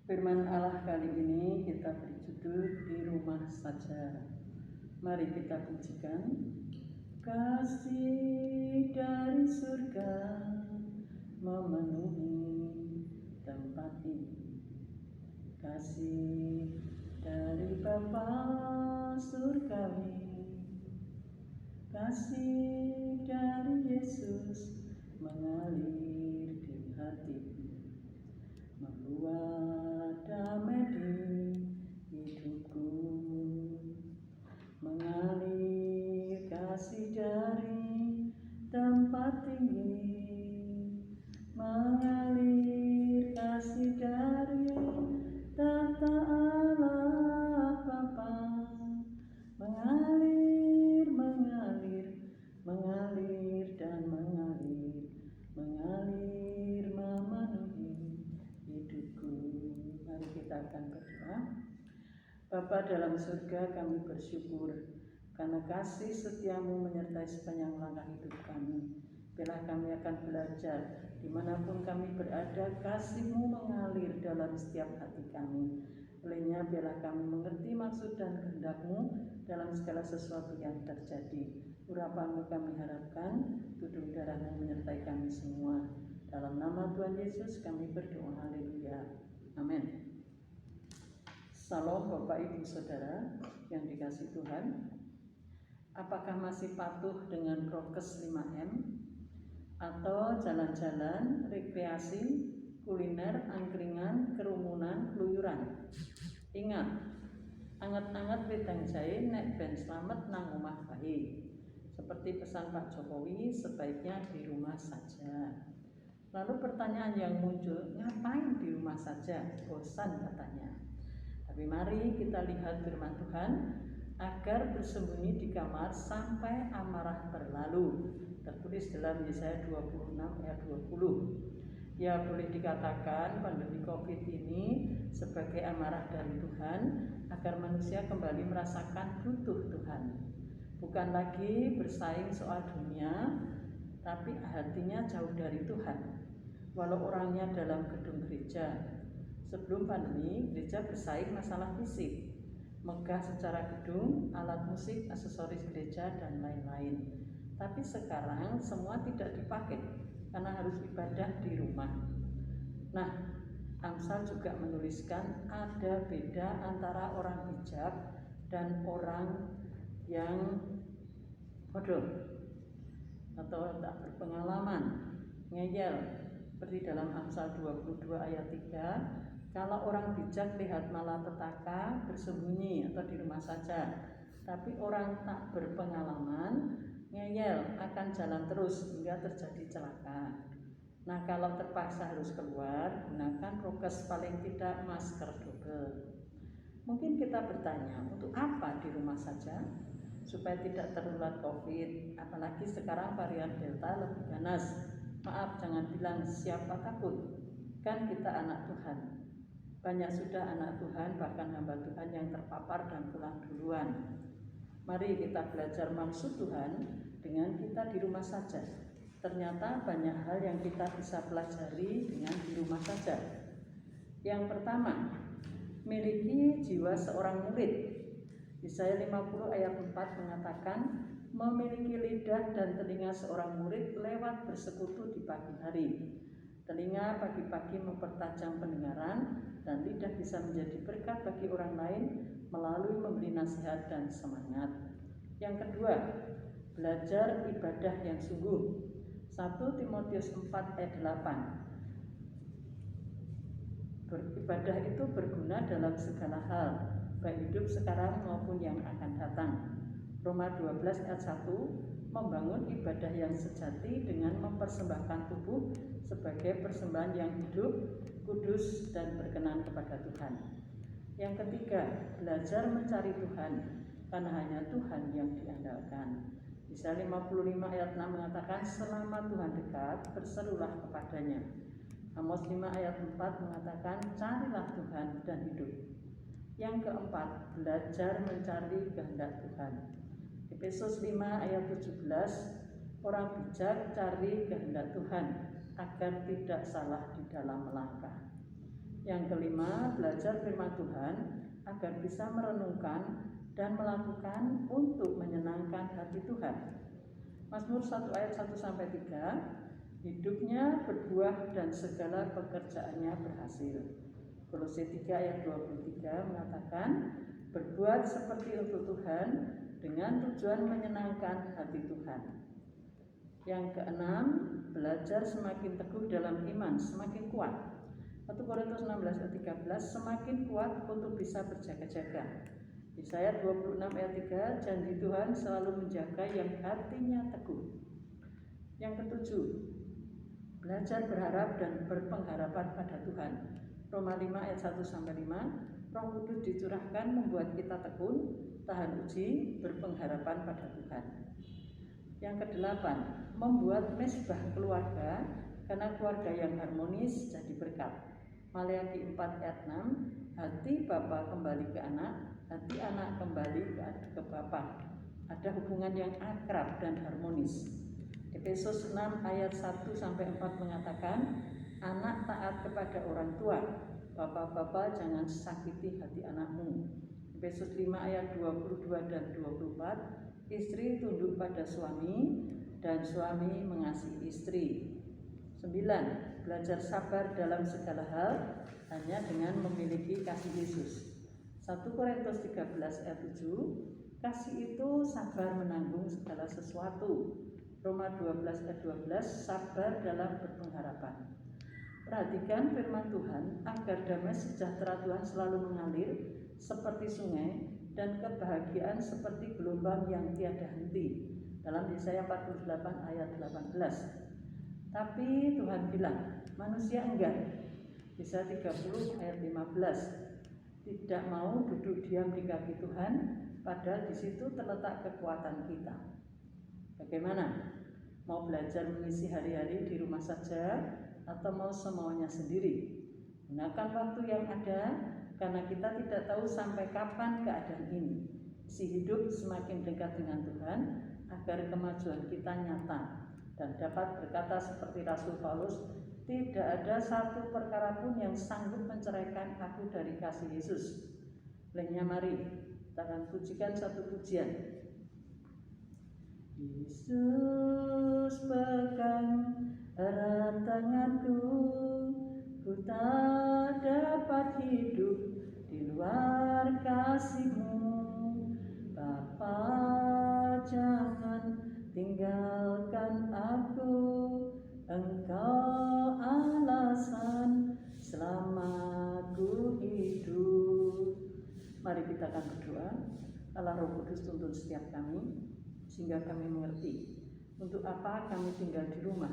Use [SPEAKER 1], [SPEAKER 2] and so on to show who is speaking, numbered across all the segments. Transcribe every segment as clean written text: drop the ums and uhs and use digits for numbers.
[SPEAKER 1] Firman Allah kali ini kita beri judul Di Rumah Saja. Mari kita pujikan. Kasih dari surga memenuhi tempat ini. Kasih dari Bapa surgawi. Kasih dari Yesus mengalir di hatiku, membuat damai di hidupku. Mengalir kasih dari tempat tinggi, mengalir kasih dari tahta Allah Bapa. Mengalir, mengalir, mengalir dan mengalir, mengalir memenuhi hidupku. Mari kita akan berdoa. Bapa dalam surga, kami bersyukur karena kasih setiamu menyertai sepanjang langkah hidup kami. Biarlah kami akan belajar dimanapun kami berada, kasih-Mu mengalir dalam setiap hati kami. Olehnya biarlah kami mengerti maksud dan kehendak-Mu dalam segala sesuatu yang terjadi. Urapan-Mu kami harapkan, tudung darah-Mu menyertai kami semua. Dalam nama Tuhan Yesus kami berdoa, haleluya, amin. Salam Bapak Ibu Saudara yang dikasihi Tuhan. Apakah masih patuh dengan prokes 5M? Atau jalan-jalan, rekreasi, kuliner, angkringan, kerumunan, keluyuran? Ingat, anget-anget wedang jahe nek ben slamet nang omah bae. Seperti pesan Pak Jokowi, sebaiknya di rumah saja. Lalu pertanyaan yang muncul, ngapain di rumah saja? Bosan katanya. Tapi mari kita lihat firman Tuhan, agar bersembunyi di kamar sampai amarah berlalu. Tertulis dalam Yesaya 26 ayat 20. Ya, boleh dikatakan pandemi Covid ini sebagai amarah dari Tuhan agar manusia kembali merasakan butuh Tuhan. Bukan lagi bersaing soal dunia, tapi hatinya jauh dari Tuhan. Walau orangnya dalam gedung gereja. Sebelum pandemi, gereja bersaing masalah fisik, megah secara gedung, alat musik, aksesoris gereja, dan lain-lain. Tapi sekarang semua tidak dipakai karena harus ibadah di rumah. Nah, Amsal juga menuliskan ada beda antara orang bijak dan orang yang bodoh atau tak berpengalaman, ngeyel. Seperti dalam Amsal 22 ayat 3, kalau orang bijak lihat malapetaka, bersembunyi atau di rumah saja. Tapi orang tak berpengalaman, ngeyel, akan jalan terus hingga terjadi celaka. Nah, kalau terpaksa harus keluar, gunakan prokes, paling tidak masker double. Mungkin kita bertanya, untuk apa di rumah saja? Supaya tidak tertular COVID, apalagi sekarang varian Delta lebih ganas. Maaf, jangan bilang siapa takut, kan kita anak Tuhan. Banyak sudah anak Tuhan, bahkan hamba Tuhan yang terpapar dan pulang duluan. Mari kita belajar maksud Tuhan dengan kita di rumah saja. Ternyata banyak hal yang kita bisa pelajari dengan di rumah saja. Yang pertama, miliki jiwa seorang murid. Yesaya 50 ayat 4 mengatakan, memiliki lidah dan telinga seorang murid lewat bersekutu di pagi hari. Telinga pagi-pagi mempertajam pendengaran, dan lidah bisa menjadi berkat bagi orang lain melalui memberi nasihat dan semangat. Yang kedua, belajar ibadah yang sungguh. 1 Timotius 4 ayat 8. Beribadah itu berguna dalam segala hal, baik hidup sekarang maupun yang akan datang. Roma 12 ayat 1, membangun ibadah yang sejati dengan mempersembahkan tubuh sebagai persembahan yang hidup, kudus, dan berkenan kepada Tuhan. Yang ketiga, belajar mencari Tuhan, karena hanya Tuhan yang diandalkan. Yesaya 55 ayat 6 mengatakan, selama Tuhan dekat, berserulah kepadanya. Amos 5 ayat 4 mengatakan, carilah Tuhan dan hidup. Yang keempat, belajar mencari kehendak Tuhan. Efesus 5 ayat 17, orang bijak cari kehendak Tuhan agar tidak salah di dalam melangkah. Yang kelima, belajar firman Tuhan agar bisa merenungkan dan melakukan untuk menyenangkan hati Tuhan. Mazmur 1 ayat 1-3, hidupnya berbuah dan segala pekerjaannya berhasil. Kolose 3 ayat 23 mengatakan, berbuat seperti untuk Tuhan dengan tujuan menyenangkan hati Tuhan. Yang keenam, belajar semakin teguh dalam iman, semakin kuat. 1 Korintus 16 ayat 13, semakin kuat untuk bisa berjaga-jaga. Yesaya 26 ayat 3, janji Tuhan selalu menjaga yang hatinya teguh. Yang ketujuh, belajar berharap dan berpengharapan pada Tuhan. Roma 5 ayat 1-5, Roh Kudus dicurahkan membuat kita tekun, tahan uji, berpengharapan pada Tuhan. Yang kedelapan, membuat mesbah keluarga, karena keluarga yang harmonis jadi berkat. Maleakhi 4 ayat 6, hati bapa kembali ke anak, hati anak kembali ke bapa. Ada hubungan yang akrab dan harmonis. Efesus 6 ayat 1-4 mengatakan, anak taat kepada orang tua, bapak-bapak jangan sakiti hati anakmu. Efesus 5 ayat 22 dan 24, istri tunduk pada suami dan suami mengasihi istri. 9. Belajar sabar dalam segala hal hanya dengan memiliki kasih Yesus. 1 Korintus 13 ayat 7, kasih itu sabar menanggung segala sesuatu. Roma 12 ayat 12, sabar dalam berpengharapan. Perhatikan firman Tuhan agar damai sejahtera Tuhan selalu mengalir seperti sungai dan kebahagiaan seperti gelombang yang tiada henti. Dalam Yesaya 48 ayat 18. Tapi Tuhan bilang, manusia enggan. Yesaya 30 ayat 15. Tidak mau duduk diam di kaki Tuhan, padahal di situ terletak kekuatan kita. Bagaimana? Mau belajar mengisi hari-hari di rumah saja atau mau semaunya sendiri? Gunakan waktu yang ada, karena kita tidak tahu sampai kapan keadaan ini. Isi hidup semakin dekat dengan Tuhan agar kemajuan kita nyata dan dapat berkata seperti Rasul Paulus, tidak ada satu perkara pun yang sanggup menceraikan aku dari kasih Yesus. Olehnya mari kita akan pujikan satu pujian. Yesus pegang erat tanganku, ku tak dapat hidup di luar kasih-Mu. Bapa, jangan tinggalkan aku, Engkau alasan selama ku hidup. Mari kita akan berdoa. Allah Roh Kudus tuntun setiap kami, sehingga kami mengerti untuk apa kami tinggal di rumah,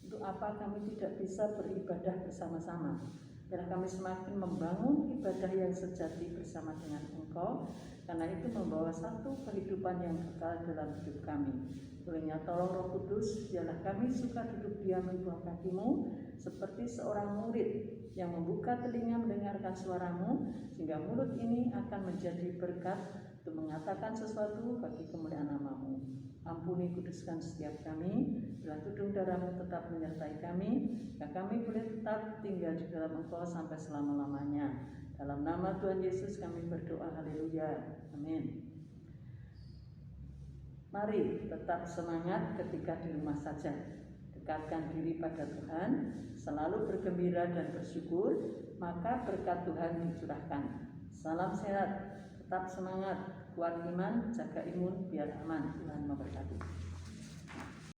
[SPEAKER 1] untuk apa kami tidak bisa beribadah bersama-sama, biar kami semakin membangun ibadah yang sejati bersama dengan Engkau, karena itu membawa satu kehidupan yang kekal dalam hidup kami. Olehnya tolong Roh Kudus, biarlah kami suka duduk diam di bawah kaki-Mu seperti seorang murid yang membuka telinga mendengarkan suara-Mu, sehingga mulut ini akan menjadi berkat untuk mengatakan sesuatu bagi kemuliaan nama-Mu. Ampuni, kuduskan setiap kami, biarlah tudung darah-Mu tetap menyertai kami, dan kami boleh tetap tinggal di dalam Engkau sampai selama-lamanya. Dalam nama Tuhan Yesus kami berdoa, haleluya, amin. Mari tetap semangat ketika di rumah saja. Dekatkan diri pada Tuhan, selalu bergembira dan bersyukur, maka berkat Tuhan dicurahkan. Salam sehat, tetap semangat, kuat iman, jaga imun, biar aman. Tuhan memberkati.